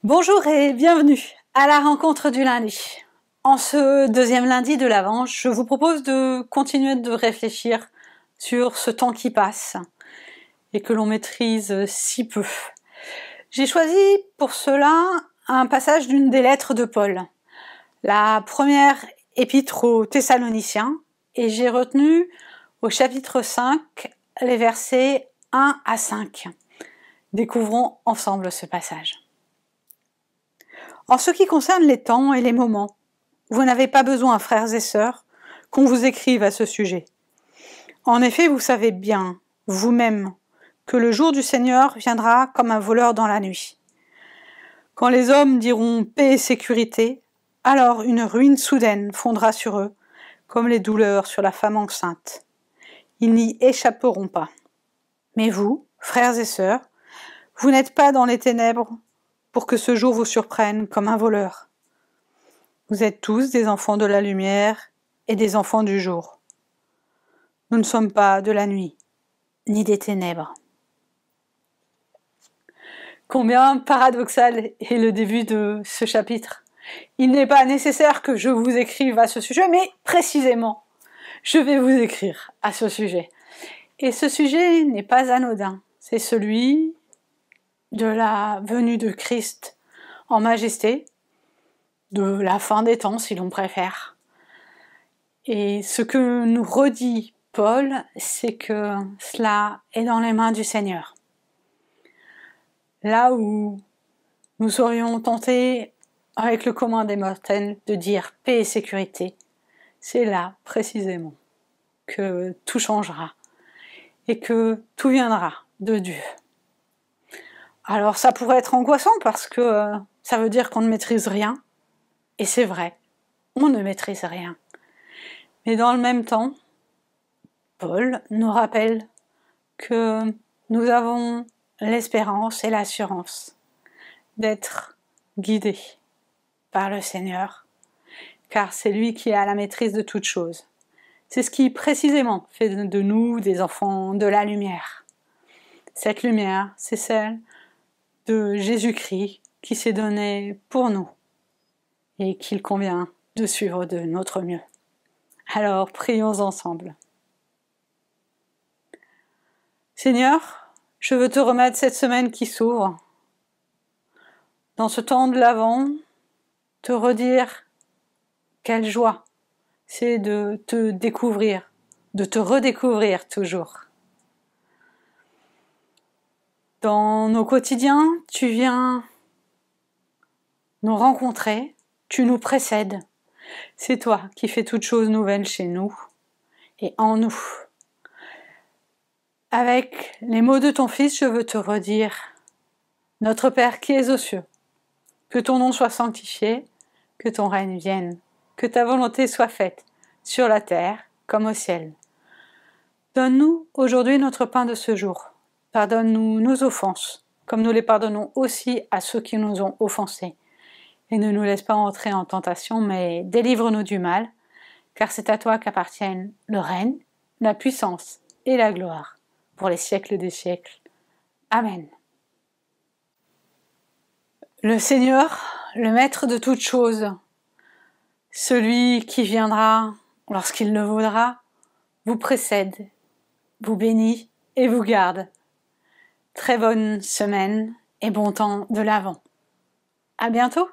Bonjour et bienvenue à la rencontre du lundi. En ce deuxième lundi de l'Avent, je vous propose de continuer de réfléchir sur ce temps qui passe et que l'on maîtrise si peu. J'ai choisi pour cela un passage d'une des lettres de Paul, la première épître aux Thessaloniciens, et j'ai retenu au chapitre 5 les versets 1 à 5. Découvrons ensemble ce passage. En ce qui concerne les temps et les moments, vous n'avez pas besoin, frères et sœurs, qu'on vous écrive à ce sujet. En effet, vous savez bien, vous-même, que le jour du Seigneur viendra comme un voleur dans la nuit. Quand les hommes diront paix et sécurité, alors une ruine soudaine fondra sur eux, comme les douleurs sur la femme enceinte. Ils n'y échapperont pas. Mais vous, frères et sœurs, vous n'êtes pas dans les ténèbres pour que ce jour vous surprenne comme un voleur. Vous êtes tous des enfants de la lumière et des enfants du jour. Nous ne sommes pas de la nuit, ni des ténèbres. Combien paradoxal est le début de ce chapitre. Il n'est pas nécessaire que je vous écrive à ce sujet, mais précisément, je vais vous écrire à ce sujet. Et ce sujet n'est pas anodin, c'est celui de la venue de Christ en majesté, de la fin des temps si l'on préfère. Et ce que nous redit Paul, c'est que cela est dans les mains du Seigneur. Là où nous serions tentés, avec le commun des mortels, de dire paix et sécurité, c'est là précisément que tout changera et que tout viendra de Dieu. Alors ça pourrait être angoissant parce que ça veut dire qu'on ne maîtrise rien, et c'est vrai, on ne maîtrise rien. Mais dans le même temps, Paul nous rappelle que nous avons l'espérance et l'assurance d'être guidés par le Seigneur, car c'est lui qui a la maîtrise de toutes choses. C'est ce qui précisément fait de nous des enfants de la lumière. Cette lumière, c'est celle de Jésus-Christ qui s'est donné pour nous et qu'il convient de suivre de notre mieux. Alors, prions ensemble. Seigneur, je veux te remettre cette semaine qui s'ouvre. Dans ce temps de l'Avent, te redire quelle joie c'est de te découvrir, de te redécouvrir toujours. Dans nos quotidiens, tu viens nous rencontrer, tu nous précèdes. C'est toi qui fais toutes choses nouvelles chez nous et en nous. Avec les mots de ton Fils, je veux te redire, notre Père qui es aux cieux, que ton nom soit sanctifié, que ton règne vienne, que ta volonté soit faite, sur la terre comme au ciel. Donne-nous aujourd'hui notre pain de ce jour. Pardonne-nous nos offenses, comme nous les pardonnons aussi à ceux qui nous ont offensés. Et ne nous laisse pas entrer en tentation, mais délivre-nous du mal, car c'est à toi qu'appartiennent le règne, la puissance et la gloire, pour les siècles des siècles. Amen. Le Seigneur, le Maître de toutes choses, celui qui viendra lorsqu'il le voudra, vous précède, vous bénit et vous garde. Très bonne semaine et bon temps de l'Avent. À bientôt!